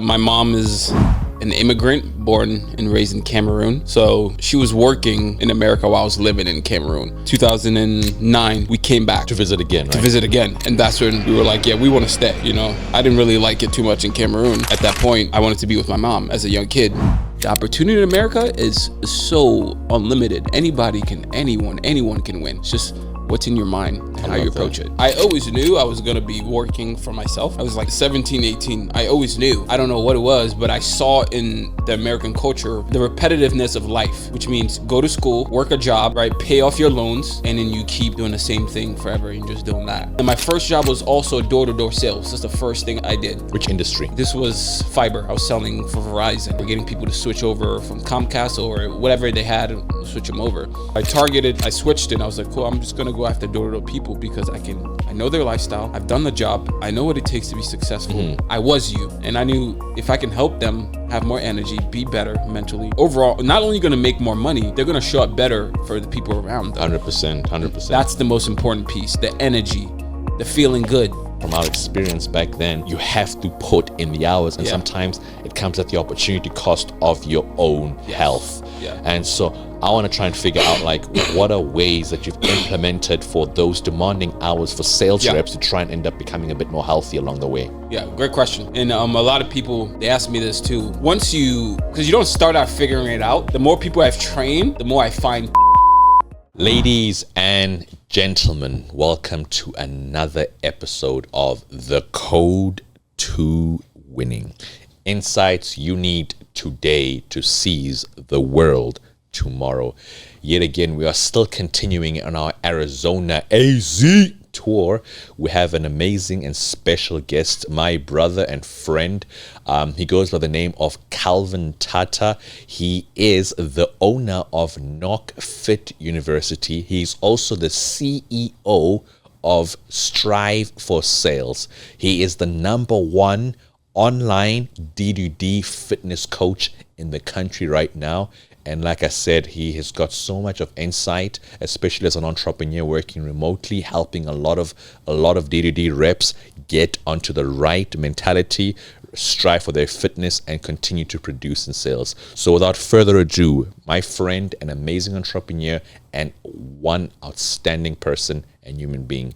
My mom is an immigrant born and raised in Cameroon. So she was working in America while I was living in Cameroon. 2009, we came back. To visit again, right? To visit again. And that's when we were like, yeah, we want to stay, you know? I didn't really like it too much in Cameroon. At that point, I wanted to be with my mom as a young kid. The opportunity in America is so unlimited. Anyone can win. It's just what's in your mind and how you approach it. I always knew I was gonna be working for myself. I was like 17, 18. I always knew. I don't know what it was, but I saw in the American culture the repetitiveness of life, which means go to school, work a job, right? Pay off your loans, and then you keep doing the same thing forever and just doing that. And my first job was also door-to-door sales. That's the first thing I did. Which industry? This was fiber. I was selling for Verizon. We're getting people to switch over from Comcast or whatever they had and switch them over. I switched it, and I was like, cool, I'm just gonna go after door-to-door people because I know their lifestyle. I've done the job. I know what it takes to be successful. I was you, and I knew if I can help them have more energy, be better mentally. Overall, not only gonna make more money, they're gonna show up better for the people around them. 100%. That's the most important piece, the energy, the feeling good. From our experience back then, you have to put in the hours, and sometimes it comes at the opportunity cost of your own health. And so I want to try and figure out, like, what are ways that you've implemented for those demanding hours for sales reps to try and end up becoming a bit more healthy along the way? Yeah, great question. And a lot of people, they ask me this too. Because you don't start out figuring it out. The more people I've trained, the more I find. Ladies and gentlemen, welcome to another episode of The Code to Winning. Insights you need today to seize the world tomorrow. Yet again, we are still continuing on our Arizona AZ tour. We have an amazing and special guest, my brother and friend. He goes by the name of Calvin Tata. He is the owner of Knock Fit University. He's also the CEO of Strive for Sales. He is the #1 online D2D fitness coach in the country right now. And like I said, he has got so much of insight, especially as an entrepreneur working remotely, helping a lot of D2D reps get onto the right mentality, strive for their fitness, and continue to produce in sales. So without further ado, my friend, an amazing entrepreneur, and one outstanding person and human being,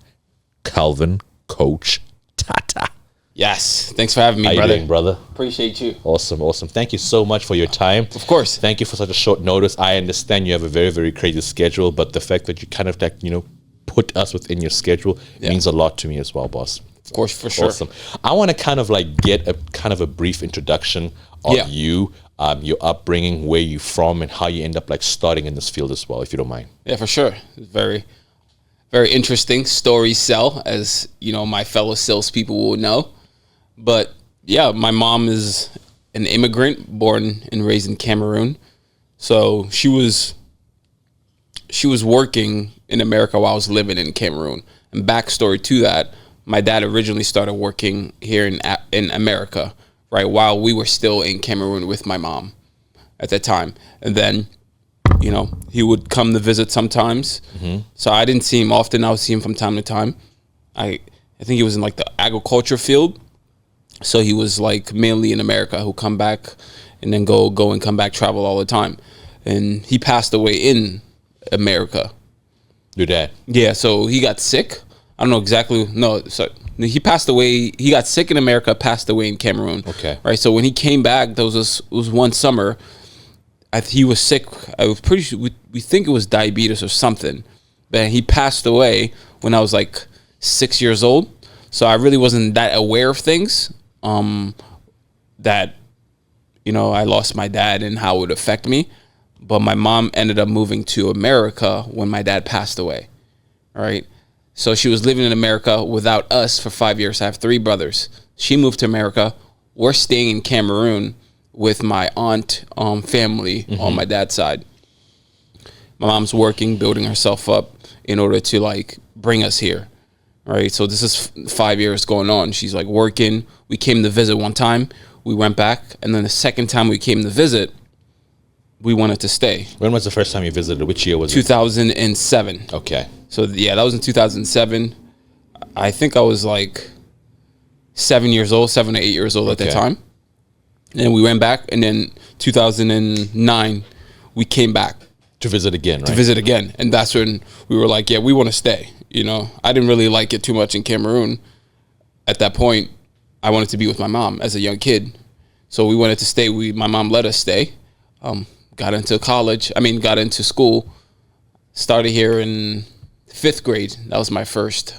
Calvin Coach Tata. Yes, thanks for having me, brother. How you doing, brother? Appreciate you. Awesome. Thank you so much for your time. Of course. Thank you for such a short notice. I understand you have a very, very crazy schedule, but the fact that you kind of like, put us within your schedule means a lot to me as well, boss. Of course, for sure. Awesome. I want to kind of like get a brief introduction of you, your upbringing, where you're from, and how you end up like starting in this field as well, if you don't mind. Yeah, for sure. It's very, very interesting story sell, as my fellow salespeople will know. But yeah, my mom is an immigrant born and raised in Cameroon. So she was working in America while I was living in Cameroon. And backstory to that, my dad originally started working here in America, right, while we were still in Cameroon with my mom at that time. And then, he would come to visit sometimes. So I didn't see him often. I would see him from time to time. I think he was in like the agriculture field. So he was like mainly in America, who come back and then go and come back, travel all the time. And he passed away in America. Your dad? Yeah, so he got sick. I don't know exactly. No, so he passed away. He got sick in America, passed away in Cameroon. Okay. Right. So when he came back, it was one summer. He was sick. I was pretty sure we think it was diabetes or something. But he passed away when I was like 6 years old. So I really wasn't that aware of things. That, I lost my dad and how it would affect me. But my mom ended up moving to America when my dad passed away. Right. So she was living in America without us for 5 years. I have 3 brothers. She moved to America. We're staying in Cameroon with my aunt, family on my dad's side. My mom's working, building herself up in order to like bring us here. Right. So this is 5 years going on. She's like working. We came to visit one time. We went back. And then the second time we came to visit, we wanted to stay. When was the first time you visited? Which year was it? 2007. Okay. So yeah, that was in 2007. I think I was like 7 or 8 years old at the time. And we went back, and then 2009, we came back. To visit again, right? To visit again. And that's when we were like, yeah, we want to stay. You know, I didn't really like it too much in Cameroon. At that point, I wanted to be with my mom as a young kid. So we wanted to stay. My mom let us stay. Got into school. Started here in 5th grade. That was my first,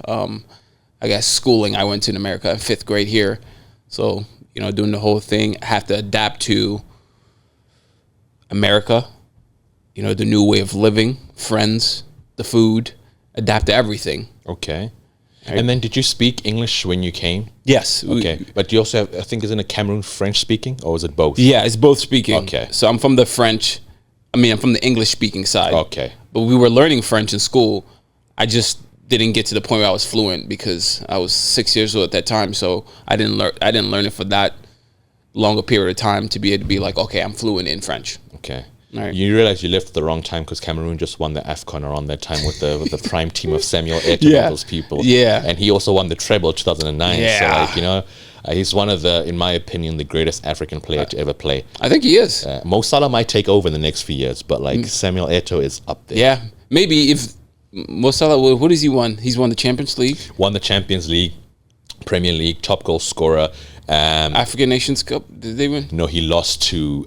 schooling I went to in America, 5th grade here. So, you know, doing the whole thing, I have to adapt to America, you know, the new way of living, friends, the food, adapt to everything. Okay. And then did you speak English when you came? Yes. Okay. But you also have, I think, isn't it Cameroon French speaking, or is it both? Yeah, it's both speaking. Okay. So I'm from the English speaking side. Okay. But we were learning French in school. I just didn't get to the point where I was fluent because I was 6 years old at that time. So I didn't learn it for that longer period of time to be able to be like, okay, I'm fluent in French. Okay. Right. You realize you left at the wrong time because Cameroon just won the AFCON around that time with the prime team of Samuel Eto'o and all those people. Yeah. And he also won the treble 2009. Yeah. So, like, you know, he's one of the, in my opinion, the greatest African player to ever play. I think he is. Mo Salah might take over in the next few years, but like Samuel Eto'o is up there. Yeah. Maybe if Mo Salah, what has he won? He's won the Champions League. Won the Champions League, Premier League, top goal scorer. African Nations Cup, did they win? No, he lost to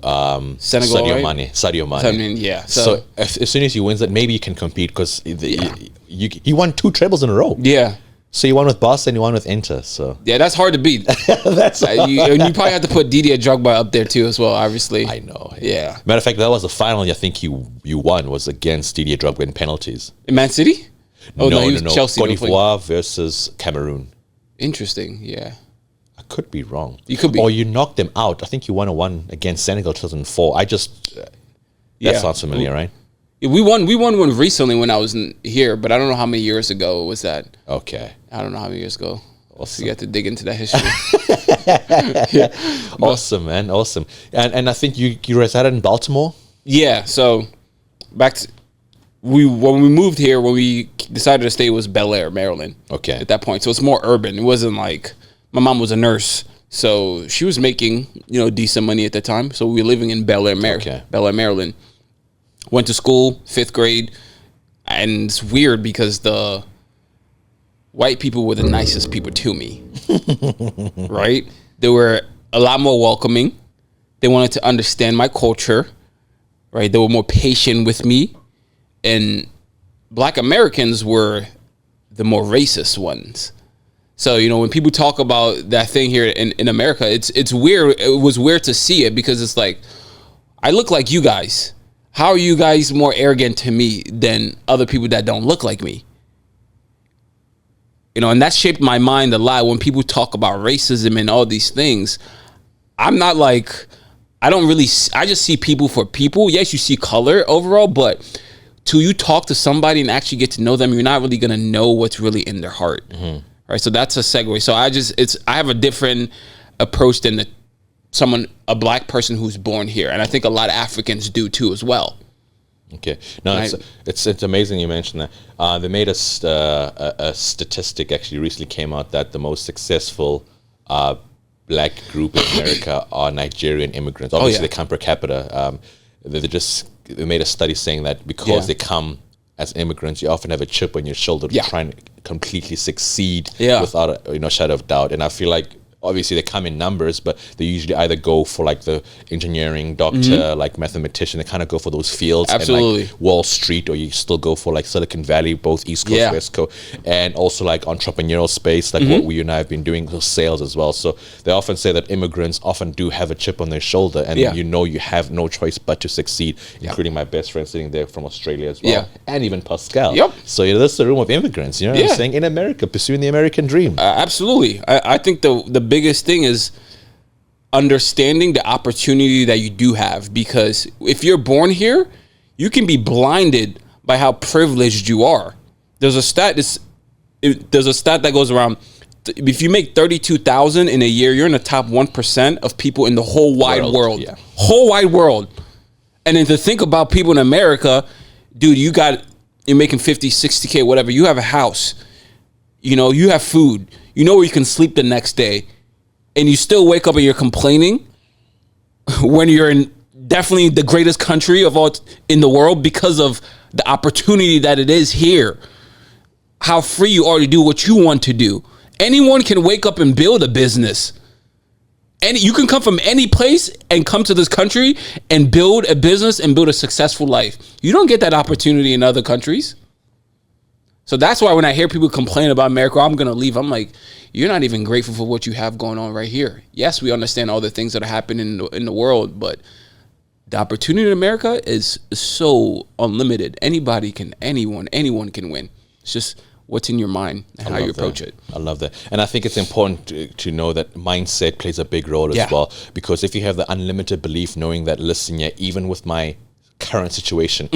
Senegal, Sadio Mane. I mean, yeah. So as soon as he wins that, maybe you can compete because he won 2 trebles in a row. Yeah. So you won with Barca and you won with Inter. So yeah, that's hard to beat. that's you probably have to put Didier Drogba up there too as well. Obviously, I know. Yeah. Matter of fact, that was the final. I think you won was against Didier Drogba in penalties. In Man City? Oh no, Chelsea. Côte d'Ivoire versus Cameroon. Interesting. Yeah. I could be wrong. You could be. Or you knocked them out. I think you won a 1 against Senegal 2004. That sounds familiar, right? We won one recently when I was here, but I don't know how many years ago was that. Okay. I don't know how many years ago. So you have to dig into that history. Awesome, man. Awesome. And I think you resided in Baltimore? Yeah. So when we moved here, when we decided to stay, it was Bel Air, Maryland. Okay. At that point. So it's more urban. It wasn't like, my mom was a nurse. So she was making, you know, decent money at the time. So we were living in Bel Air, Maryland. Went to school, 5th grade. And it's weird because the white people were the nicest people to me. Right? They were a lot more welcoming. They wanted to understand my culture. Right? They were more patient with me. And Black Americans were the more racist ones. So, you know, when people talk about that thing here in America, it's weird. It was weird to see it because it's like, I look like you guys. How are you guys more arrogant to me than other people that don't look like me? You know, and that shaped my mind a lot when people talk about racism and all these things. I'm not like, I just see people for people. Yes, you see color overall, but till you talk to somebody and actually get to know them, you're not really going to know what's really in their heart. Mm-hmm. Right, so that's a segue. So I have a different approach than a Black person who's born here, and I think a lot of Africans do too as well. Okay, no, right. It's amazing you mentioned that. They made a statistic actually recently came out that the most successful Black group in America are Nigerian immigrants. Obviously, they come per capita. They made a study saying that because they come as immigrants, you often have a chip on your shoulder to try and completely succeed without a shadow of doubt. And I feel like obviously they come in numbers, but they usually either go for like the engineering, doctor, like mathematician. They kind of go for those fields. Absolutely. And like Wall Street, or you still go for like Silicon Valley, both East Coast, West Coast, and also like entrepreneurial space, like what we and I have been doing, those sales as well. So they often say that immigrants often do have a chip on their shoulder, and you have no choice but to succeed, including my best friend sitting there from Australia as well, and even Pascal. Yep. So this is the room of immigrants, you know what I'm saying? In America, pursuing the American dream. Absolutely. I think the biggest thing is understanding the opportunity that you do have, because if you're born here, you can be blinded by how privileged you are. There's a stat that goes around. If you make $32,000 in a year, you're in the top 1% of people in the whole wide world. Yeah. Whole wide world. And then to think about people in America, dude, you're making 50, 60K, whatever. You have a house. You know, you have food. You know where you can sleep the next day. And you still wake up and you're complaining. when you're in definitely the greatest country of all in the world because of the opportunity that it is here. How free you are to do what you want to do. Anyone can wake up and build a business. You can come from any place and come to this country and build a business and build a successful life. You don't get that opportunity in other countries. So that's why when I hear people complain about America, I'm going to leave. I'm like, you're not even grateful for what you have going on right here. Yes, we understand all the things that are happening in the world, but the opportunity in America is so unlimited. Anyone can win. It's just what's in your mind and how you approach it. I love that. And I think it's important to know that mindset plays a big role as well. Because if you have the unlimited belief, knowing that, listen, even with my current situation,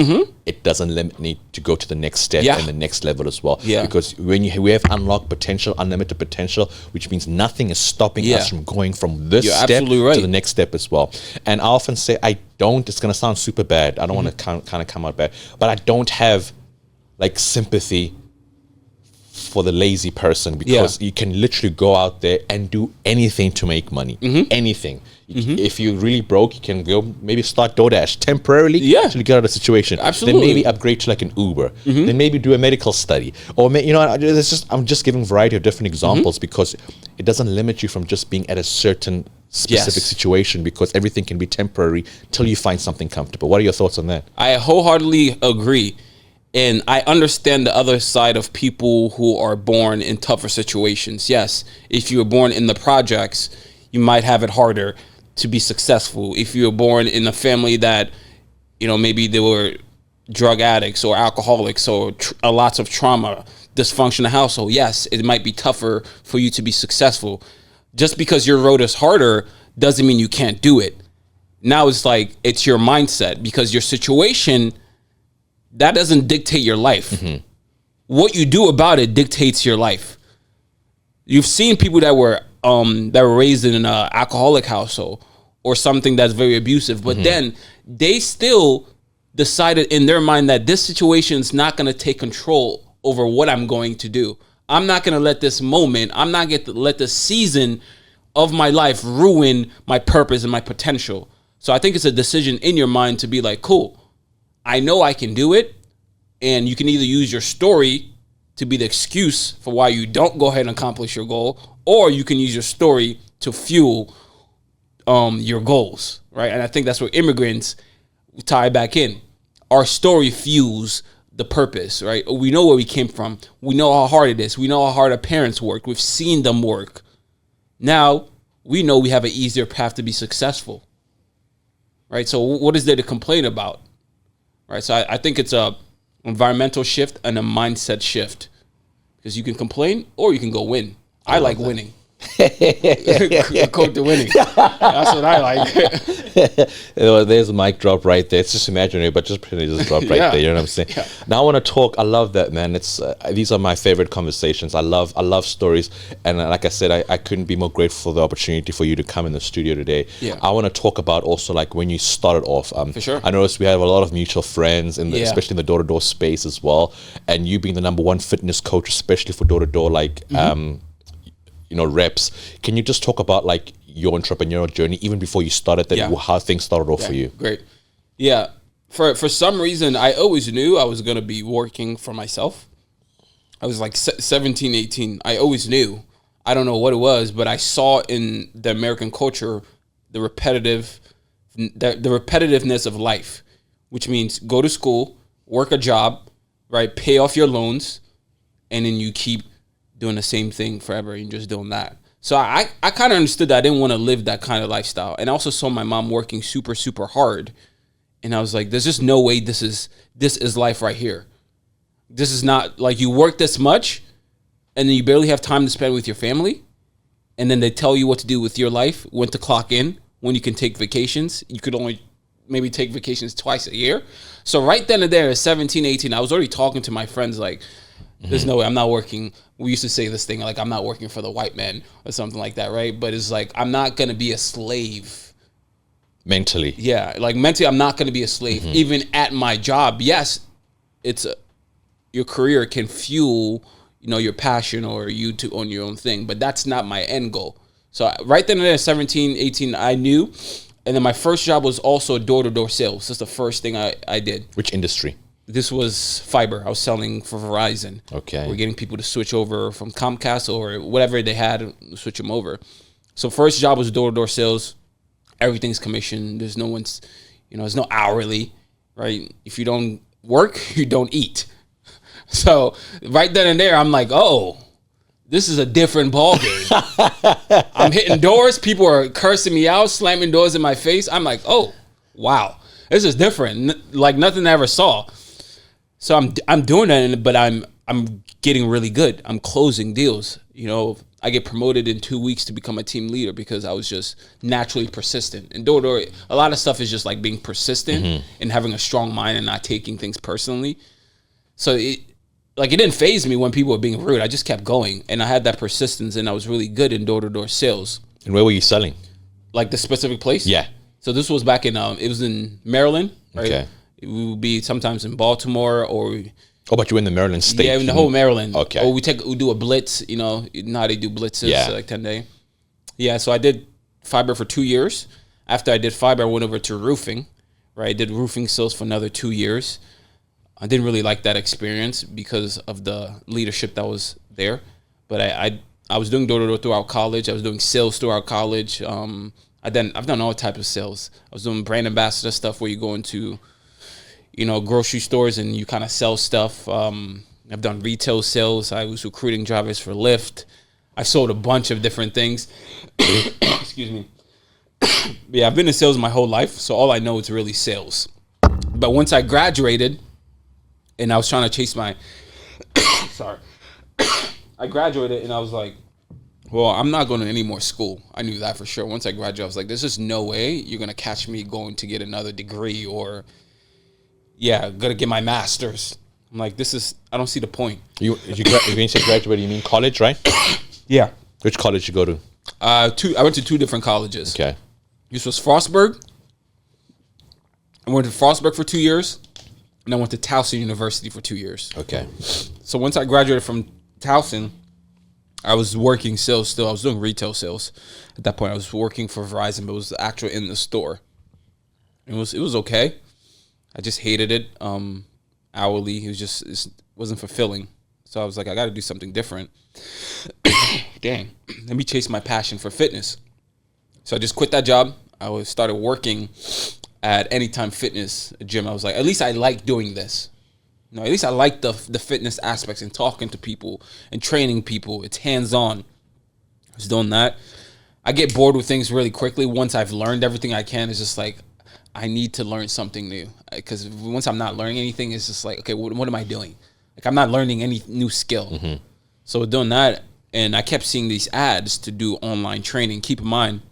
it doesn't limit me to go to the next step and the next level as well. Because when we have unlocked potential, unlimited potential, which means nothing is stopping us from going from this step to the next step as well. And I often say, it's going to sound super bad. I don't want to kind of come out bad, but I don't have like sympathy for the lazy person, because you can literally go out there and do anything to make money. Anything. If you're really broke, you can go maybe start DoorDash temporarily until you get out of the situation. Then maybe upgrade to like an Uber. Then maybe do a medical study. Or I'm just giving a variety of different examples because it doesn't limit you from just being at a certain specific situation, because everything can be temporary till you find something comfortable. What are your thoughts on that? I wholeheartedly agree. And I understand the other side of people who are born in tougher situations. Yes, if you were born in the projects, you might have it harder to be successful. If you were born in a family that, maybe they were drug addicts or alcoholics or lots of trauma, dysfunctional household, yes, it might be tougher for you to be successful. Just because your road is harder doesn't mean you can't do it. Now it's like, it's your mindset, because your situation, that doesn't dictate your life. What you do about it dictates your life. You've seen people that were raised in an alcoholic household or something that's very abusive, but then they still decided in their mind that this situation is not going to take control over what I'm going to do. I'm not going to let this moment, I'm not going to let the season of my life ruin my purpose and my potential. So I think it's a decision in your mind to be like, cool, I know I can do it. And you can either use your story to be the excuse for why you don't go ahead and accomplish your goal, or you can use your story to fuel your goals, right? And I think that's where immigrants tie back in. Our story fuels the purpose, right? We know where we came from. We know how hard it is. We know how hard our parents worked. We've seen them work. Now we know we have an easier path to be successful, right? So what is there to complain about? Right, so I think it's a environmental shift and a mindset shift, because you can complain or you can go win. I like winning. Quote to winning. That's what I like. There's a mic drop right there. It's just imaginary, but just pretend it just dropped right there. You know what I'm saying? Now I want to talk. I love that, man. It's these are my favorite conversations. I love stories, and like I said, I couldn't be more grateful for the opportunity for you to come in the studio today. I want to talk about also like when you started off. For sure. I noticed we have a lot of mutual friends, especially in the door-to-door space as well. And you being the #1 fitness coach, especially for door-to-door, like reps. Can you just talk about like your entrepreneurial journey even before you started that, how things started off for you? Great. Yeah. For some reason, I always knew I was going to be working for myself. I was like 17, 18. I always knew. I don't know what it was, but I saw in the American culture the repetitiveness of life, which means go to school, work a job, right? Pay off your loans, and then you keep doing the same thing forever and just doing that. So I kind of understood that I didn't want to live that kind of lifestyle. And I also saw my mom working super, super hard. And I was like, there's just no way this is life right here. This is not like you work this much and then you barely have time to spend with your family. And then they tell you what to do with your life, when to clock in, when you can take vacations. You could only maybe take vacations twice a year. So right then and there at 17, 18, I was already talking to my friends like, there's no way I'm not working. We used to say this thing like, I'm not working for the white man or something like that, right? But it's like, I'm not going to be a slave. Mentally. Yeah, like mentally, I'm not going to be a slave. Even at my job, yes, your career can fuel, your passion or you to own your own thing. But that's not my end goal. So right then and there, 17, 18, I knew And then my first job was also door-to-door sales. That's the first thing I did. Which industry? This was fiber. I was selling for Verizon. Okay. We're getting people to switch over from Comcast or whatever they had, switch them over. So first job was door-to-door sales. Everything's commission. There's no one's, there's no hourly, right? If you don't work, you don't eat. So right then and there, I'm like, oh, this is a different ballgame. I'm hitting doors. People are cursing me out, slamming doors in my face. I'm like, oh, wow, this is different. Like nothing I ever saw. So I'm doing that, but I'm getting really good. I'm closing deals. I get promoted in 2 weeks to become a team leader because I was just naturally persistent. And door-to-door, a lot of stuff is just like being persistent and having a strong mind and not taking things personally. So it didn't faze me when people were being rude. I just kept going, and I had that persistence, and I was really good in door-to-door sales. And where were you selling? Like the specific place? Yeah. So this was back in it was in Maryland, right? Okay. We would be sometimes in Baltimore or. Oh, but you were in the Maryland state. Yeah, in the whole Maryland. Okay. Or we do a blitz. You know how they do blitzes, Yeah. like 10-day. Yeah. So I did fiber for 2 years. After I did fiber, I went over to roofing. Right, I did roofing sales for another 2 years. I didn't really like that experience because of the leadership that was there. But I was doing door-to-door throughout college. I was doing sales throughout college. I've done all types of sales. I was doing brand ambassador stuff where you go into, grocery stores and you kind of sell stuff. I've done retail sales. I was recruiting drivers for Lyft. I sold a bunch of different things. Excuse me. Yeah, I've been in sales my whole life, so all I know is really sales. But once I graduated, and I was trying to chase my, sorry, I graduated and I was like, well, I'm not going to any more school. I knew that for sure. Once I graduated, I was like, there's just no way you're going to catch me going to get another degree or, going to get my master's. I'm like, I don't see the point. When you say graduate, you mean college, right? Yeah. Which college you go to? I went to 2 different colleges. Okay. This was Frostburg. I went to Frostburg for 2 years. And I went to Towson University for 2 years. Okay. So once I graduated from Towson, I was working sales still. I was doing retail sales. At that point, I was working for Verizon, but it was actually in the store. It was okay. I just hated it. Hourly, it wasn't fulfilling. So I was like, I got to do something different. Dang. Let me chase my passion for fitness. So I just quit that job. I started working at Anytime Fitness gym. I was like, at least I like doing this. At least I like the fitness aspects and talking to people and training people. It's hands-on. I was doing that. I get bored with things really quickly. Once I've learned everything I can, it's just like, I need to learn something new. Because once I'm not learning anything, it's just like, okay, what am I doing? Like, I'm not learning any new skill. Mm-hmm. So doing that, and I kept seeing these ads to do online training. Keep in mind,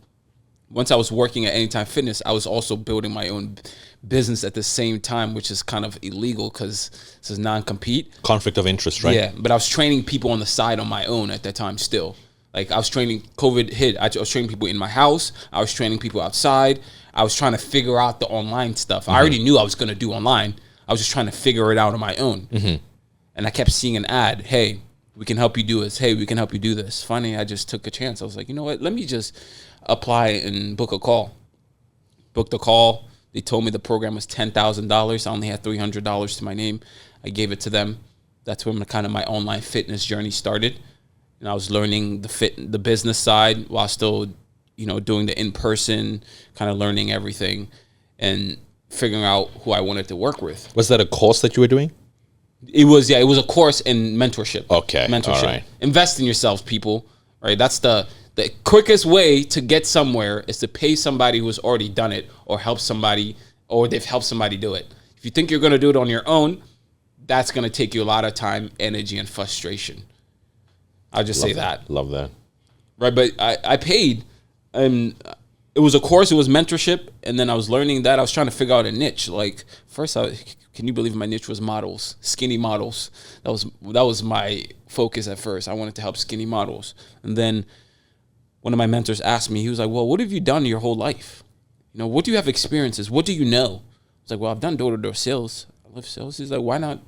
once I was working at Anytime Fitness, I was also building my own business at the same time, which is kind of illegal because this is non-compete. Conflict of interest, right? Yeah, but I was training people on the side on my own at that time still. Like I was training, COVID hit, I was training people in my house. I was training people outside. I was trying to figure out the online stuff. I already knew I was going to do online. I was just trying to figure it out on my own. Mm-hmm. And I kept seeing an ad, hey, we can help you do this. Hey, we can help you do this. Finally, I just took a chance. I was like, you know what? Let me just apply and book a call. Booked a call. They told me the program was $10,000. I only had $300 to my name. I gave it to them. That's when kind of my online fitness journey started. And I was learning the business side while still, doing the in-person, kind of learning everything and figuring out who I wanted to work with. Was that a course that you were doing? It was a course in mentorship. Okay. Mentorship. All right. Invest in yourselves, people. Right? That's the quickest way to get somewhere is to pay somebody who's already done it or help somebody or they've helped somebody do it. If you think you're going to do it on your own, that's going to take you a lot of time, energy, and frustration. I'll just say that. Love that. Right, but I paid, and it was a course, it was mentorship, and then I was learning that. I was trying to figure out a niche. Like, first, can you believe my niche was models, skinny models? That was my focus at first. I wanted to help skinny models. And then one of my mentors asked me, he was like, well, what have you done your whole life? What do you have experiences? What do you know? I was like, well, I've done door-to-door sales. I love sales. He's like, why not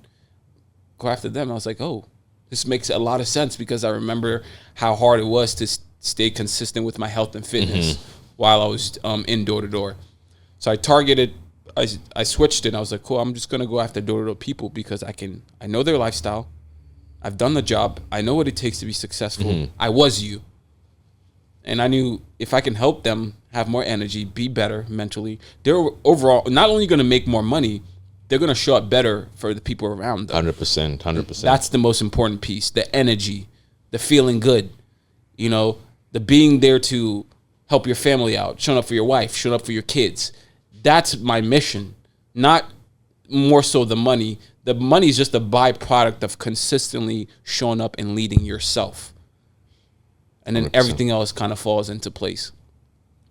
go after them? I was like, oh, this makes a lot of sense because I remember how hard it was to stay consistent with my health and fitness while I was in door to door. So I switched it. I was like, cool, I'm just gonna go after door to door people because I know their lifestyle. I've done the job. I know what it takes to be successful. I was you. And I knew if I can help them have more energy, be better mentally, they're overall not only going to make more money, they're going to show up better for the people around them. 100%. That's the most important piece. The energy, the feeling good, the being there to help your family out, showing up for your wife, showing up for your kids. That's my mission, not more so the money. The money is just a byproduct of consistently showing up and leading yourself. And then 100%. Everything else kind of falls into place.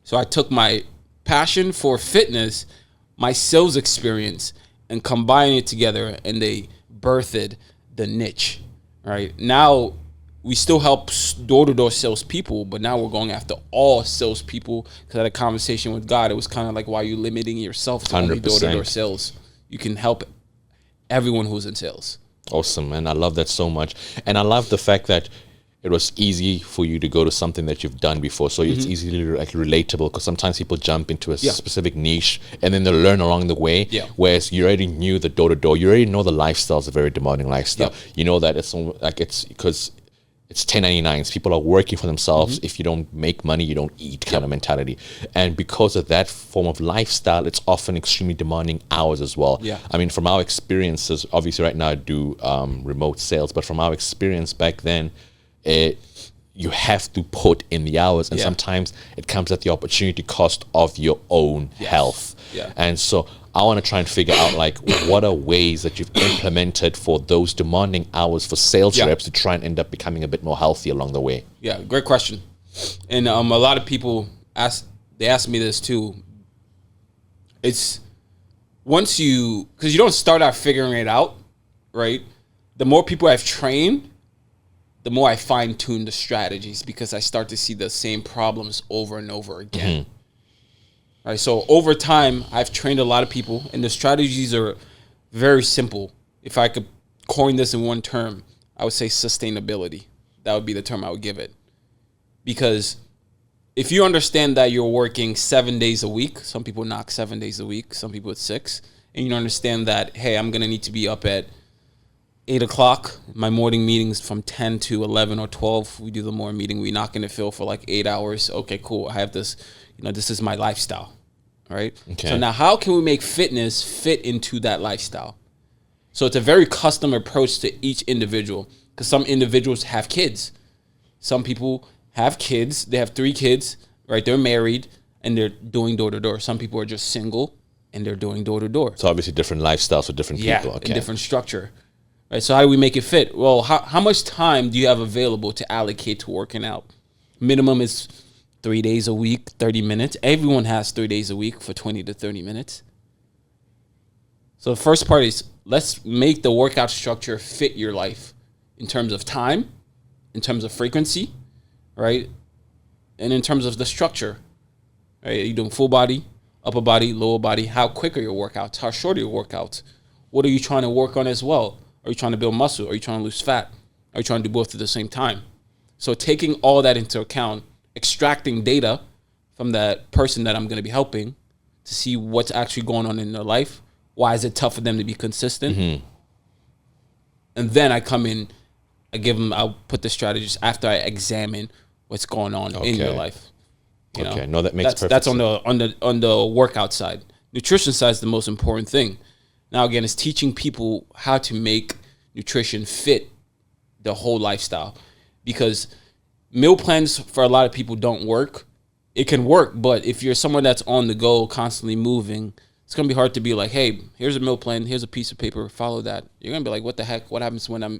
So I took my passion for fitness, my sales experience, and combined it together, and they birthed the niche. Right now, we still help door-to-door salespeople, but now we're going after all salespeople. Because I had a conversation with God. It was kind of like, why are you limiting yourself to only door-to-door sales? You can help everyone who's in sales. Awesome, man. I love that so much. And I love the fact that it was easy for you to go to something that you've done before. So it's easily relatable, because sometimes people jump into a specific niche and then they'll learn along the way. Yeah. Whereas you already knew the door-to-door. You already know the lifestyle is a very demanding lifestyle. Yep. You know that it's because it's 1099s. People are working for themselves. If you don't make money, you don't eat kind of mentality. And because of that form of lifestyle, it's often extremely demanding hours as well. Yeah. I mean, from our experiences, obviously right now I do remote sales, but from our experience back then, you have to put in the hours, and sometimes it comes at the opportunity cost of your own health. Yeah. And so I want to try and figure out, like, what are ways that you've implemented for those demanding hours for sales reps to try and end up becoming a bit more healthy along the way? Yeah, great question. And a lot of people ask me this too. It's because you don't start out figuring it out, right? The more people I've trained, the more I fine-tune the strategies, because I start to see the same problems over and over again. Right, so over time, I've trained a lot of people, and the strategies are very simple. If I could coin this in one term, I would say sustainability. That would be the term I would give it. Because if you understand that you're working 7 days a week, some people knock 7 days a week, some people it's 6, and you understand that, hey, I'm going to need to be up at 8 o'clock. My morning meetings from 10 to 11 or 12. We do the morning meeting. We knock in the field for like 8 hours. Okay, cool. I have this, this is my lifestyle. All right. Okay. So now how can we make fitness fit into that lifestyle? So it's a very custom approach to each individual, because some individuals have kids. Some people have kids. They have 3 kids, right? They're married and they're doing door to door. Some people are just single and they're doing door to door. So obviously different lifestyles for different people. Okay. A different structure. Right, so how do we make it fit? Well, how much time do you have available to allocate to working out? Minimum is 3 days a week, 30 minutes. Everyone has 3 days a week for 20 to 30 minutes. So the first part is, let's make the workout structure fit your life in terms of time, in terms of frequency, right? And in terms of the structure. Right? Are you doing full body, upper body, lower body? How quick are your workouts? How short are your workouts? What are you trying to work on as well? Are you trying to build muscle? Are you trying to lose fat? Are you trying to do both at the same time? So taking all that into account, extracting data from that person that I'm going to be helping to see what's actually going on in their life. Why is it tough for them to be consistent? And then I come in, I'll put the strategies after I examine what's going on in your life. No, that makes perfect that's sense. on the workout side. Nutrition side is the most important thing. Now, again, it's teaching people how to make nutrition fit the whole lifestyle, because meal plans for a lot of people don't work. It can work, but if you're someone that's on the go, constantly moving, it's going to be hard to be like, hey, here's a meal plan, here's a piece of paper, follow that. You're going to be like, what the heck? What happens when I'm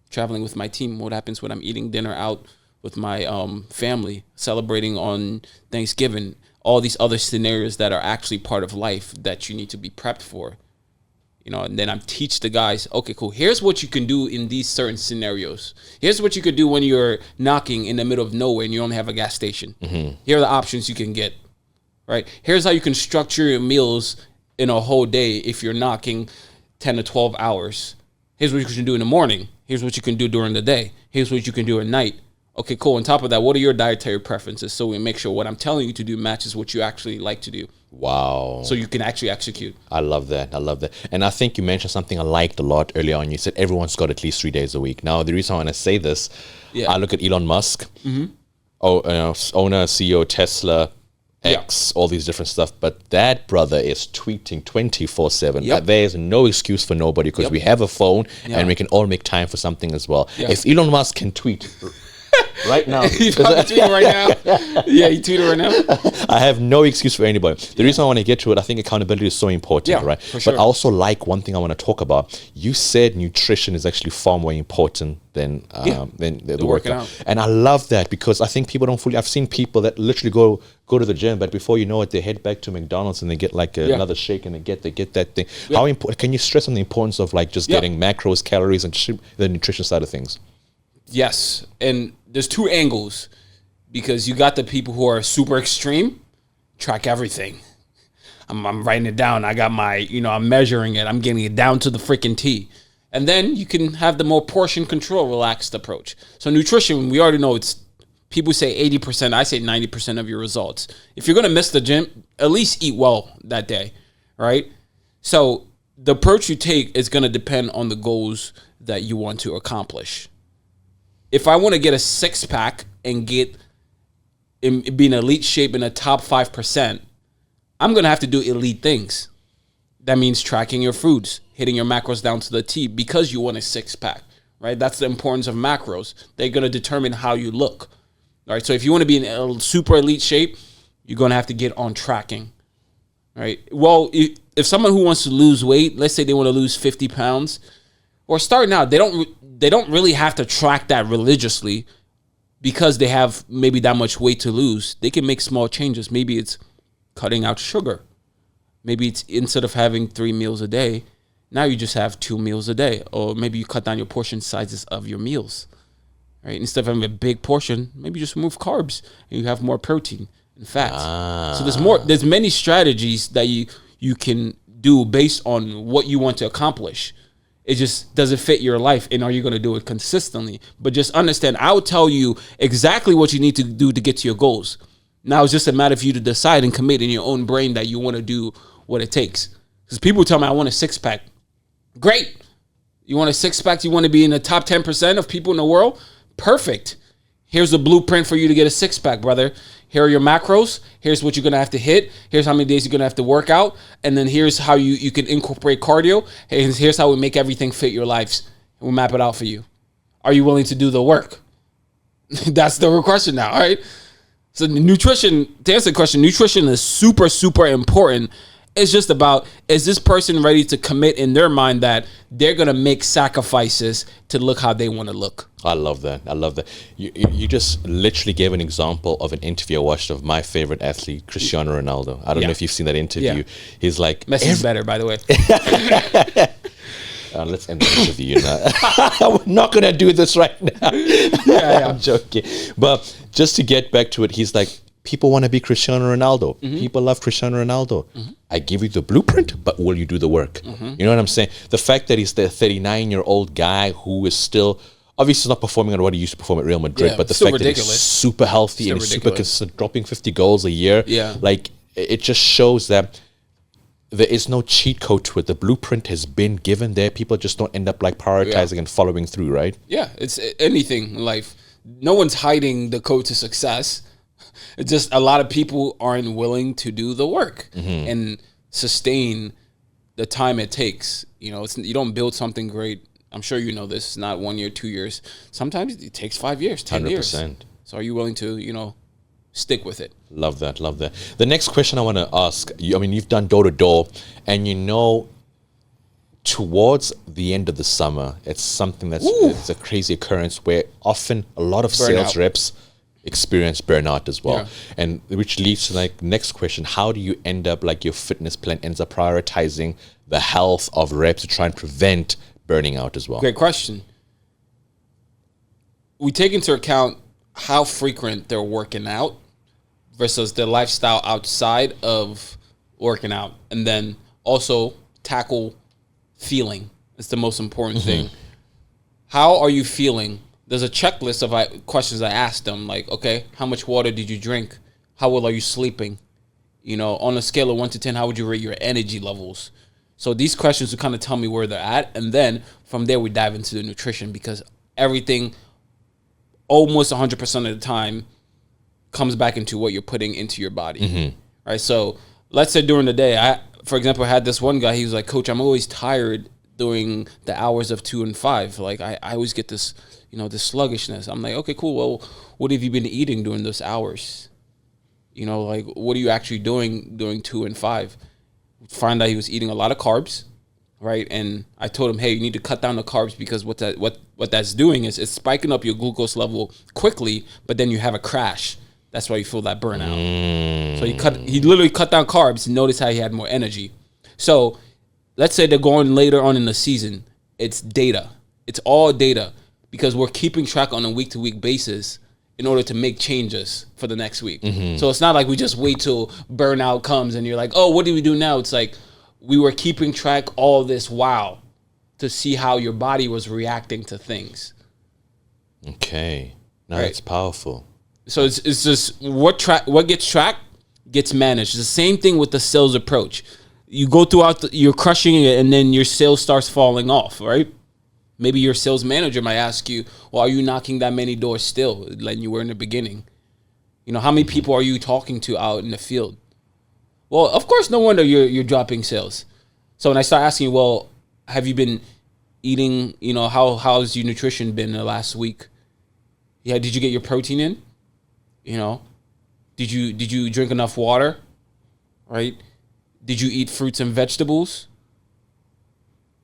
traveling with my team? What happens when I'm eating dinner out with my family, celebrating on Thanksgiving? All these other scenarios that are actually part of life that you need to be prepped for. And then I teach the guys, okay, cool. Here's what you can do in these certain scenarios. Here's what you could do when you're knocking in the middle of nowhere and you don't have a gas station. Here are the options you can get, right? Here's how you can structure your meals in a whole day if you're knocking 10 to 12 hours. Here's what you can do in the morning. Here's what you can do during the day. Here's what you can do at night. Okay, cool. On top of that, what are your dietary preferences? So we make sure what I'm telling you to do matches what you actually like to do. Wow. So you can actually execute. I love that. And I think you mentioned something I liked a lot earlier on. You said everyone's got at least 3 days a week. Now, the reason I want to say this, I look at Elon Musk, owner, CEO, Tesla, X, all these different stuff. But that brother is tweeting 24/7. Yep. There's no excuse for nobody because we have a phone and we can all make time for something as well. If Elon Musk can tweet right now. He's probably tweeting right now. Yeah, he tweeted right now. I have no excuse for anybody. The reason I want to get to it, I think accountability is so important, right? For sure. But I also like one thing I want to talk about. You said nutrition is actually far more important than the workout. And I love that because I think people don't fully. I've seen people that literally go to the gym, but before you know it, they head back to McDonald's and they get like another shake and they get that thing. How important? Can you stress on the importance of like just getting macros, calories, and the nutrition side of things? Yes, and there's two angles because you got the people who are super extreme, track everything. I'm writing it down. I got my, I'm measuring it. I'm getting it down to the freaking T. And then you can have the more portion control, relaxed approach. So nutrition, we already know it's, people say 80%, I say 90% of your results. If you're going to miss the gym, at least eat well that day, right? So the approach you take is going to depend on the goals that you want to accomplish. If I want to get a 6-pack and be in elite shape in the top 5%, I'm going to have to do elite things. That means tracking your foods, hitting your macros down to the T because you want a 6-pack, right? That's the importance of macros. They're going to determine how you look, right? So if you want to be in a super elite shape, you're going to have to get on tracking, right? Well, if someone who wants to lose weight, let's say they want to lose 50 pounds, or starting out, they don't really have to track that religiously because they have maybe that much weight to lose. They can make small changes. Maybe it's cutting out sugar. Maybe it's instead of having 3 meals a day, now you just have 2 meals a day. Or maybe you cut down your portion sizes of your meals, right? Instead of having a big portion, maybe just remove carbs and you have more protein and fats. So there's many strategies that you can do based on what you want to accomplish. It just doesn't fit your life, and are you going to do it consistently? But just understand, I will tell you exactly what you need to do to get to your goals. Now it's just a matter of you to decide and commit in your own brain that you want to do what it takes. Because people tell me, I want a 6-pack. Great. You want a 6-pack? You want to be in the top 10% of people in the world? Perfect. Here's the blueprint for you to get a 6-pack, brother. Here are your macros. Here's what you're going to have to hit. Here's how many days you're going to have to work out. And then here's how you can incorporate cardio. And here's how we make everything fit your lives. And we'll map it out for you. Are you willing to do the work? That's the real question now, all right? So nutrition, to answer the question, nutrition is super, super important. It's just about, is this person ready to commit in their mind that they're going to make sacrifices to look how they want to look? I love that. You just literally gave an example of an interview I watched of my favorite athlete, Cristiano Ronaldo. I don't know if you've seen that interview. Yeah. He's like... Messi's better, by the way. Let's end the interview now. We're not going to do this right now. I'm joking. But just to get back to it, he's like, people want to be Cristiano Ronaldo. Mm-hmm. People love Cristiano Ronaldo. Mm-hmm. I give you the blueprint, but will you do the work? Mm-hmm. You know what I'm saying? The fact that he's the 39-year-old guy who is still, obviously not performing at what he used to perform at Real Madrid, but the fact that he's super healthy and super consistent, dropping 50 goals a year, like it just shows that there is no cheat code to it. The blueprint has been given there. People just don't end up like prioritizing and following through, right? Yeah, it's anything in life. No one's hiding the code to success. It's just a lot of people aren't willing to do the work and sustain the time it takes. You know, you don't build something great. I'm sure you know this. It's not 1 year, 2 years. Sometimes it takes 5 years, 10 100%. years. So are you willing to, stick with it? Love that. The next question I want to ask, you've done door-to-door, and towards the end of the summer, it's something it's a crazy occurrence where often a lot of sales reps experience burnout as well, and which leads to next question: how do you end up your fitness plan ends up prioritizing the health of reps to try and prevent burning out as well? Great question. We take into account how frequent they're working out versus their lifestyle outside of working out, and then also tackle feeling. It's the most important thing. How are you feeling there's a checklist of questions I asked them, like, okay, how much water did you drink? How well are you sleeping? You know, on a scale of 1 to 10, how would you rate your energy levels? So these questions would kind of tell me where they're at. And then from there, we dive into the nutrition, because everything, almost 100% of the time, comes back into what you're putting into your body. Right? So let's say during the day, for example, I had this one guy, he was like, Coach, I'm always tired during the hours of 2 and 5. Like, I always get this, you know, this sluggishness. I'm like, okay, cool. Well, what have you been eating during those hours? You know, like, what are you actually doing during 2 and 5? Find out he was eating a lot of carbs, right? And I told him, hey, you need to cut down the carbs, because what that's doing is it's spiking up your glucose level quickly, but then you have a crash. That's why you feel that burnout. So he literally cut down carbs, and notice how he had more energy. So let's say they're going later on in the season. It's data. It's all data, because we're keeping track on a week-to-week basis in order to make changes for the next week. So it's not like we just wait till burnout comes and you're like, oh, what do we do now? It's like we were keeping track all this while to see how your body was reacting to things. Okay. No, Right. That's powerful. So it's just what gets tracked gets managed. It's the same thing with the sales approach. You go throughout, you're crushing it, and then your sales starts falling off, right? Maybe your sales manager might ask you, well, are you knocking that many doors still like you were in the beginning? You know, how many people are you talking to out in the field? Well, of course, no wonder you're dropping sales. So when I start asking you, well, have you been eating, you know, how's your nutrition been the last week? Yeah, did you get your protein in? You know, did you drink enough water? Right? Did you eat fruits and vegetables?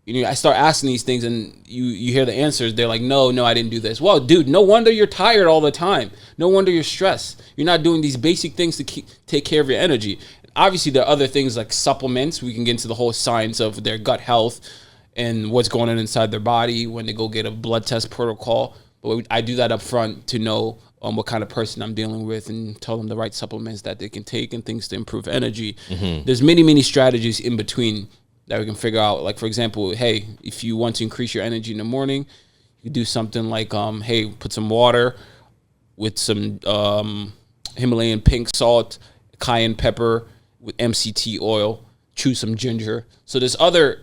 You know, I start asking these things, and you hear the answers. They're like, no, I didn't do this. Well, dude, no wonder you're tired all the time. No wonder you're stressed. You're not doing these basic things to take care of your energy. Obviously, there are other things like supplements. We can get into the whole science of their gut health and what's going on inside their body when they go get a blood test protocol. But I do that up front to know what kind of person I'm dealing with, and tell them the right supplements that they can take and things to improve energy. There's many strategies in between that we can figure out. Like, for example, hey, if you want to increase your energy in the morning, you do something like, hey, put some water with some Himalayan pink salt, cayenne pepper with MCT oil, chew some ginger. So there's other,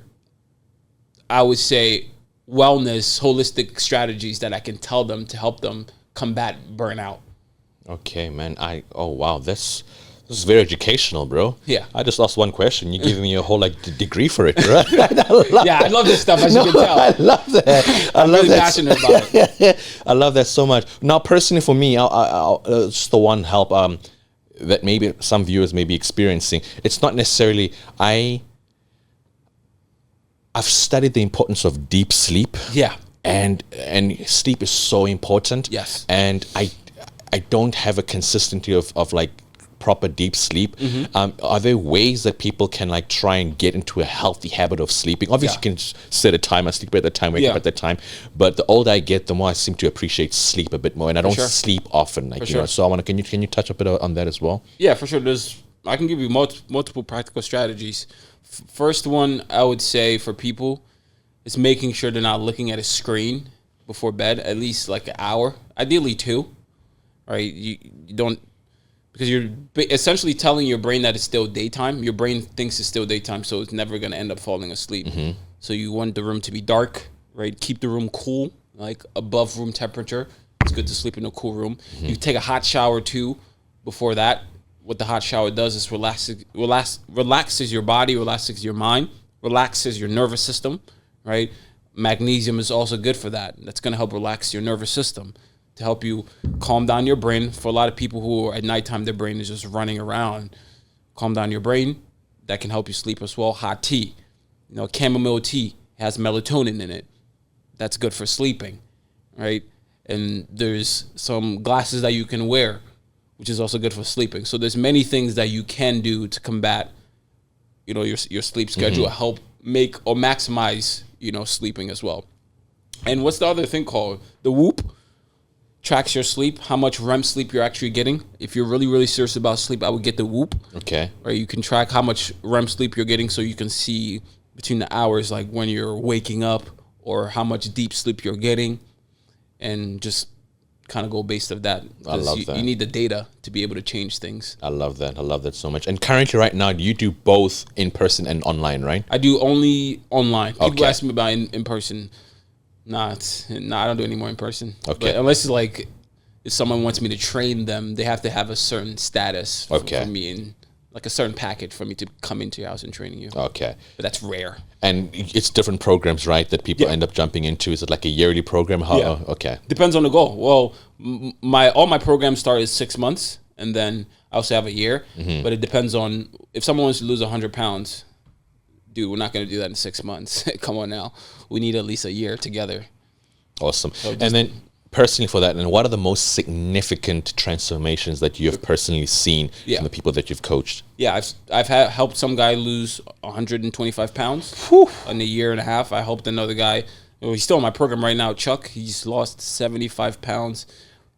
I would say, wellness, holistic strategies that I can tell them to help them combat burnout. Okay, man. Wow, this is very educational, bro. Yeah. I just lost one question. You're giving me a whole degree for it, bro. I love this stuff, as you can tell. I love that. I'm really passionate about it. I love that so much. Now, personally, for me, I'll just the one help that maybe some viewers may be experiencing. It's not necessarily I've studied the importance of deep sleep. Yeah. And sleep is so important. Yes. And I don't have a consistency of like proper deep sleep. Are there ways that people can like try and get into a healthy habit of sleeping? Obviously, you can set a time. I sleep at that time, wake up at that time. But the older I get, the more I seem to appreciate sleep a bit more, and I don't sleep often. Like you know, so I want to. Can you touch a bit on that as well? Yeah, for sure. I can give you multiple practical strategies. First one, I would say for people, is making sure they're not looking at a screen before bed, at least like an hour, ideally 2, right? You don't, because you're essentially telling your brain that it's still daytime. Your brain thinks it's still daytime, so it's never going to end up falling asleep. So you want the room to be dark, right? Keep the room cool, like above room temperature. It's good to sleep in a cool room. You take a hot shower too before that. What the hot shower does is relaxes your body, relaxes your mind, relaxes your nervous system, right? Magnesium is also good for that. That's going to help relax your nervous system, to help you calm down your brain. For a lot of people who are at nighttime, their brain is just running around. Calm down your brain. That can help you sleep as well. Hot tea, chamomile tea has melatonin in it. That's good for sleeping, right? And there's some glasses that you can wear, which is also good for sleeping. So there's many things that you can do to combat, your sleep schedule, help make or maximize, sleeping as well. And what's the other thing called? The Whoop tracks your sleep, how much REM sleep you're actually getting. If you're really, really serious about sleep, I would get the Whoop. Okay. Right, you can track how much REM sleep you're getting, so you can see between the hours, like when you're waking up, or how much deep sleep you're getting. and just kind of go based of that. I love that. You need the data to be able to change things. I love that. I love that so much. And currently right now, you do both in person and online, right? I do only online. People Okay. ask me about in person. I don't do any more in person. Okay. But unless like if someone wants me to train them, they have to have a certain status for me, and like a certain package for me to come into your house and train you. Okay. But that's rare. And it's different programs, right, that people end up jumping into? Is it like a yearly program? Yeah. Okay. Depends on the goal. Well, all my programs start at 6 months, and then I also have a year. But it depends on if someone wants to lose 100 pounds. Dude, we're not going to do that in 6 months. Come on now. We need at least a year together. Awesome. And then personally for that, and what are the most significant transformations that you have personally seen from the people that you've coached? Yeah, I've helped some guy lose 125 pounds in a year and a half. I helped another guy. He's still in my program right now, Chuck. He's lost 75 pounds.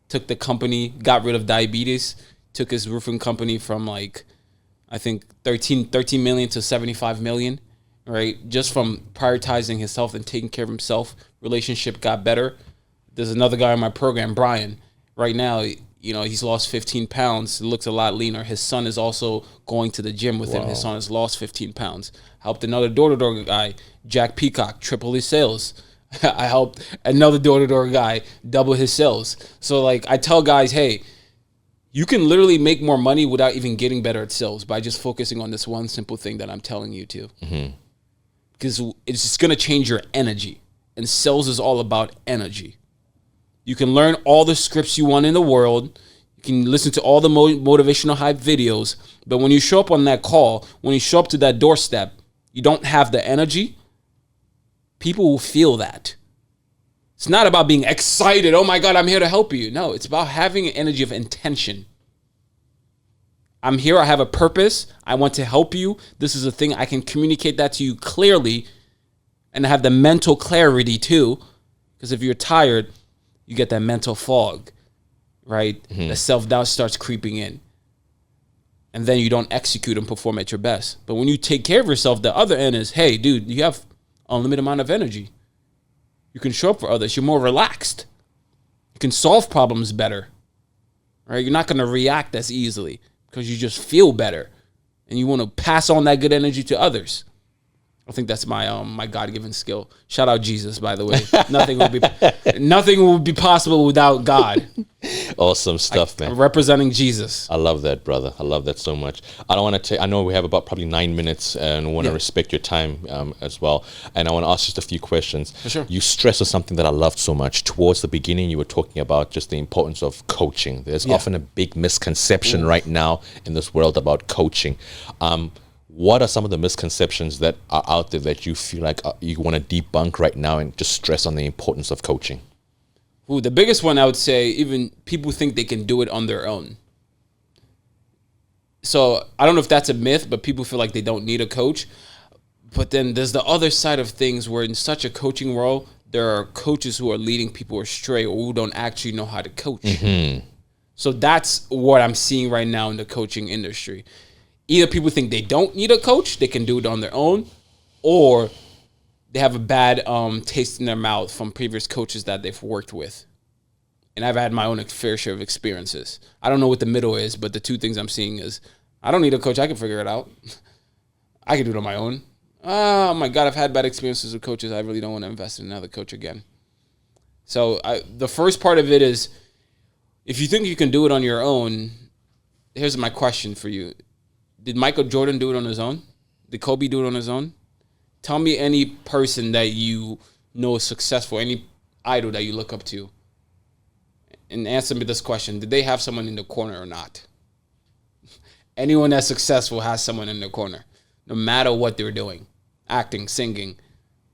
Took the company, got rid of diabetes. Took his roofing company from like, I think 13 million to 75 million, right? Just from prioritizing his health and taking care of himself. Relationship got better. There's another guy in my program, Brian. Right now, he's lost 15 pounds. Looks a lot leaner. His son is also going to the gym with him. His son has lost 15 pounds. Helped another door-to-door guy, Jack Peacock, triple his sales. I helped another door-to-door guy double his sales. So, like, I tell guys, hey, you can literally make more money without even getting better at sales by just focusing on this one simple thing that I'm telling you to. Because it's just going to change your energy. And sales is all about energy. You can learn all the scripts you want in the world. You can listen to all the motivational hype videos. But when you show up on that call, when you show up to that doorstep, you don't have the energy, people will feel that. It's not about being excited. Oh my God, I'm here to help you. No, it's about having an energy of intention. I'm here. I have a purpose. I want to help you. This is a thing. I can communicate that to you clearly and have the mental clarity too. Because if you're tired, you get that mental fog, right? The self-doubt starts creeping in. And then you don't execute and perform at your best. But when you take care of yourself, the other end is, hey, dude, you have unlimited amount of energy. You can show up for others. You're more relaxed. You can solve problems better, right? You're not going to react as easily because you just feel better. And you want to pass on that good energy to others. I think that's my God-given skill. Shout out Jesus, by the way. Nothing will be possible without God. Awesome stuff, man. Representing Jesus. I love that, brother. I love that so much. I don't want to I know we have about probably 9 minutes and want to respect your time as well. And I want to ask just a few questions. For sure. You stressed on something that I loved so much. Towards the beginning, you were talking about just the importance of coaching. There's often a big misconception right now in this world about coaching. What are some of the misconceptions that are out there that you feel like you want to debunk right now and just stress on the importance of coaching? Ooh, the biggest one, I would say, even people think they can do it on their own. So I don't know if that's a myth, but people feel like they don't need a coach. But then there's the other side of things where in such a coaching role, there are coaches who are leading people astray or who don't actually know how to coach. So that's what I'm seeing right now in the coaching industry. Either people think they don't need a coach, they can do it on their own, or they have a bad taste in their mouth from previous coaches that they've worked with. And I've had my own fair share of experiences. I don't know what the middle is, but the two things I'm seeing is I don't need a coach. I can figure it out. I can do it on my own. Oh my God, I've had bad experiences with coaches. I really don't want to invest in another coach again. So the first part of it is, if you think you can do it on your own, here's my question for you. Did Michael Jordan do it on his own? Did Kobe do it on his own? Tell me any person that you know is successful, any idol that you look up to, and answer me this question. Did they have someone in the corner or not? Anyone that's successful has someone in their corner, no matter what they're doing. Acting, singing,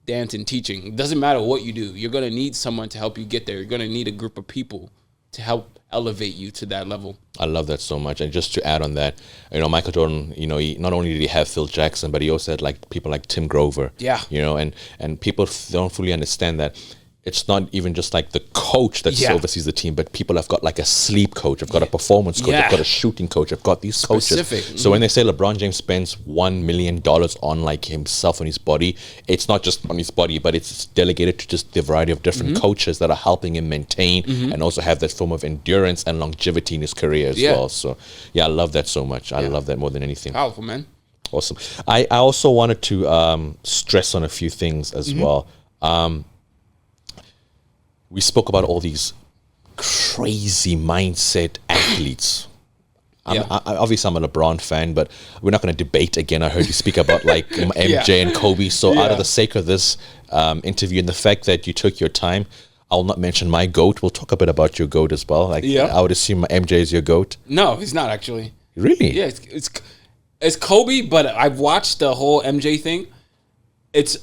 dancing, teaching. It doesn't matter what you do. You're going to need someone to help you get there. You're going to need a group of people to help elevate you to that level. I love that so much. And just to add on that, Michael Jordan, he not only did he have Phil Jackson, but he also had like people like Tim Grover. Yeah. And people don't fully understand that it's not even just like the coach that Yeah. oversees the team, but people have got like a sleep coach, I've got a performance coach, Yeah. I've got a shooting coach, I've got these coaches. Specific. So when they say LeBron James spends $1 million on like himself, on his body, it's not just on his body, but it's delegated to just the variety of different coaches that are helping him maintain and also have that form of endurance and longevity in his career as well. So yeah, I love that so much. I love that more than anything. Powerful, man. Awesome. I also wanted to stress on a few things as well. We spoke about all these crazy mindset athletes. Obviously, I'm a LeBron fan, but we're not going to debate again. I heard you speak about like MJ and Kobe. So out of the sake of this interview and the fact that you took your time, I'll not mention my GOAT. We'll talk a bit about your GOAT as well. Like I would assume MJ is your GOAT. No, he's not actually. Really? Yeah, it's Kobe, but I've watched the whole MJ thing. It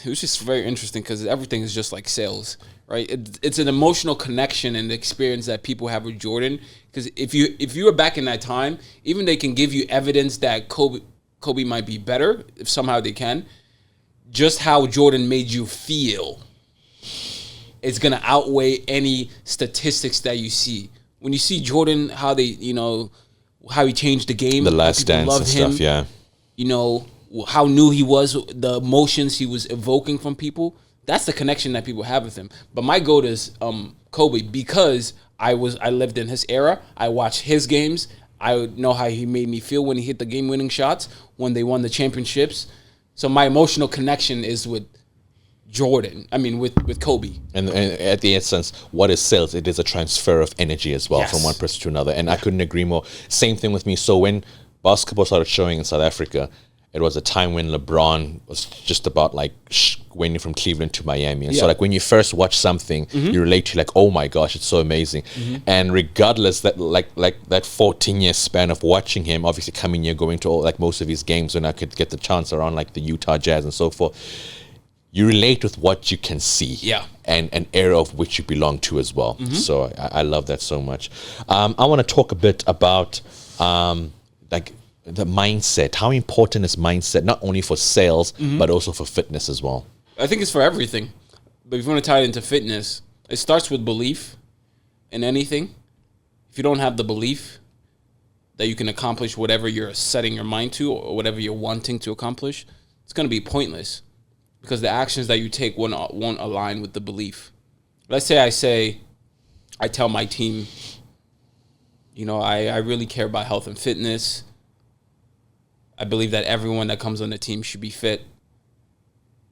was just very interesting because everything is just like sales, right? It's an emotional connection and the experience that people have with Jordan. Because if you were back in that time, even they can give you evidence that Kobe might be better if somehow they can. Just how Jordan made you feel, it's gonna outweigh any statistics that you see. When you see Jordan, how he changed the game, The Last Dance and stuff, yeah. You know, how new he was, the emotions he was evoking from people. That's the connection that people have with him. But my GOAT is Kobe because I lived in his era. I watched his games. I know how he made me feel when he hit the game-winning shots, when they won the championships. So my emotional connection is with Jordan. I mean, with Kobe. And at the essence, what is sales? It is a transfer of energy as well from one person to another. And I couldn't agree more. Same thing with me. So when basketball started showing in South Africa, it was a time when LeBron was just about like winning from Cleveland to Miami. And so like when you first watch something, you relate to like, oh my gosh, it's so amazing. And regardless that like that 14-year span of watching him, obviously coming here, going to all, like most of his games when I could get the chance around like the Utah Jazz and so forth, you relate with what you can see and an era of which you belong to as well. So I love that so much. I want to talk a bit about like the mindset. How important is mindset, not only for sales, but also for fitness as well? I think it's for everything. But if you want to tie it into fitness, it starts with belief in anything. If you don't have the belief that you can accomplish whatever you're setting your mind to or whatever you're wanting to accomplish, it's going to be pointless because the actions that you take won't align with the belief. Let's say I tell my team, I really care about health and fitness. I believe that everyone that comes on the team should be fit.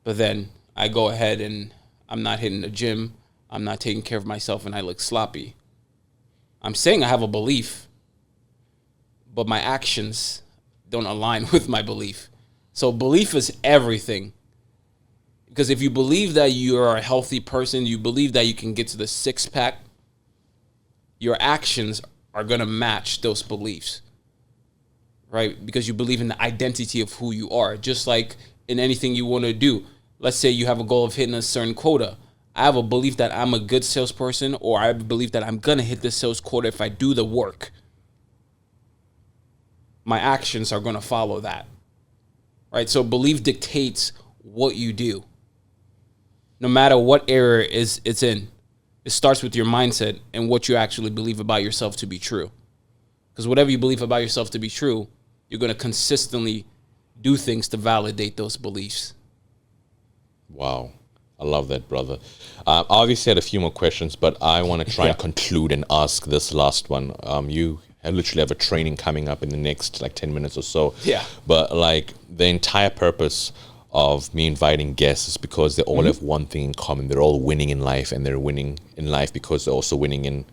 But then I go ahead and I'm not hitting the gym. I'm not taking care of myself and I look sloppy. I'm saying I have a belief, but my actions don't align with my belief. So belief is everything. Because if you believe that you are a healthy person, you believe that you can get to the six-pack, your actions are going to match those beliefs. Right? Because you believe in the identity of who you are. Just like in anything you want to do. Let's say you have a goal of hitting a certain quota. I have a belief that I'm a good salesperson, or I believe that I'm going to hit this sales quota if I do the work. My actions are going to follow that. Right? So belief dictates what you do. No matter what area it's in. It starts with your mindset and what you actually believe about yourself to be true. Because whatever you believe about yourself to be true, you're going to consistently do things to validate those beliefs. Wow. I love that, brother. I obviously had a few more questions, but I want to try and conclude and ask this last one. You literally have a training coming up in the next like 10 minutes or so. Yeah. But like the entire purpose of me inviting guests is because they all have one thing in common. They're all winning in life, and they're winning in life because they're also winning in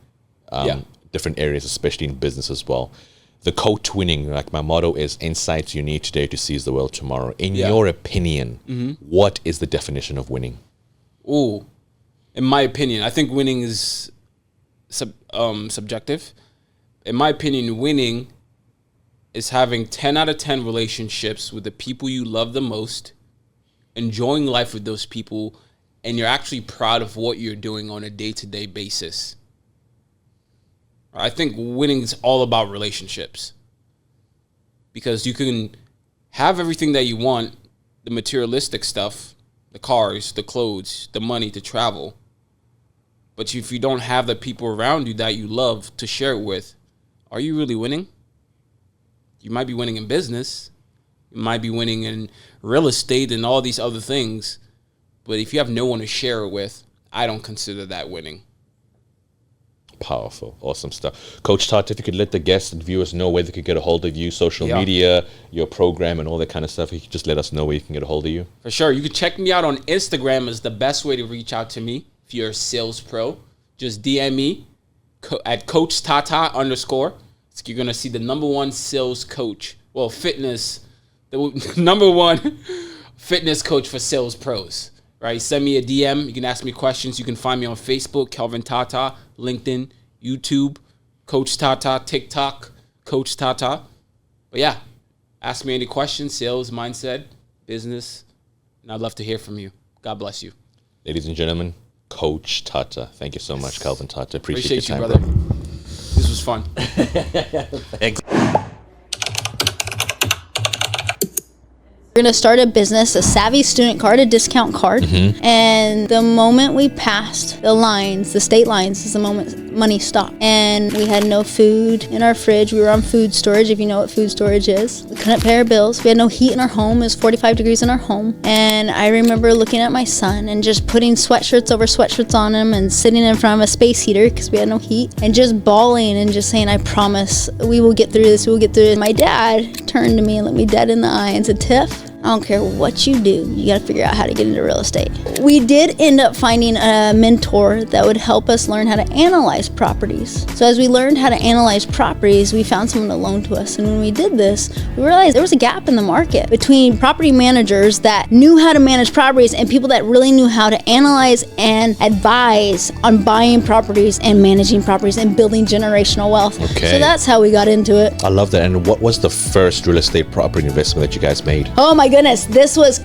different areas, especially in business as well. The code to winning, like my motto is insights you need today to seize the world tomorrow. In your opinion, what is the definition of winning? Ooh, in my opinion, I think winning is subjective. In my opinion, winning is having 10 out of 10 relationships with the people you love the most, enjoying life with those people, and you're actually proud of what you're doing on a day-to-day basis. I think winning is all about relationships. Because you can have everything that you want, the materialistic stuff, the cars, the clothes, the money to travel. But if you don't have the people around you that you love to share it with, are you really winning? You might be winning in business. You might be winning in real estate and all these other things. But if you have no one to share it with, I don't consider that winning. Powerful. Awesome stuff. Coach Tata, if you could let the guests and viewers know where they could get a hold of you, social media, your program, and all that kind of stuff, if you could just let us know where you can get a hold of you. For sure. You can check me out on Instagram is the best way to reach out to me. If you're a sales pro, just DM me at Coach Tata _ So you're going to see the number one sales coach. Well, the number one fitness coach for sales pros. Right, send me a DM. You can ask me questions. You can find me on Facebook, Kelvin Tata, LinkedIn, YouTube, Coach Tata, TikTok, Coach Tata. But yeah, ask me any questions, sales, mindset, business, and I'd love to hear from you. God bless you. Ladies and gentlemen, Coach Tata. Thank you so much, Kelvin Tata. Appreciate your time, brother. This was fun. Thanks. We're going to start a business, a Savvy Student Card, a discount card. And the moment we passed the lines, the state lines, is the moment money stopped. And we had no food in our fridge. We were on food storage, if you know what food storage is. We couldn't pay our bills. We had no heat in our home. It was 45 degrees in our home. And I remember looking at my son and just putting sweatshirts over sweatshirts on him and sitting in front of a space heater because we had no heat and just bawling and just saying, I promise we will get through this. We will get through it. My dad turned to me and looked me dead in the eye and said, Tiff, I don't care what you do, you got to figure out how to get into real estate. We did end up finding a mentor that would help us learn how to analyze properties. So as we learned how to analyze properties, we found someone to loan to us. And when we did this, we realized there was a gap in the market between property managers that knew how to manage properties and people that really knew how to analyze and advise on buying properties and managing properties and building generational wealth. Okay. So that's how we got into it. I love that. And what was the first real estate property investment that you guys made? Oh my goodness, this was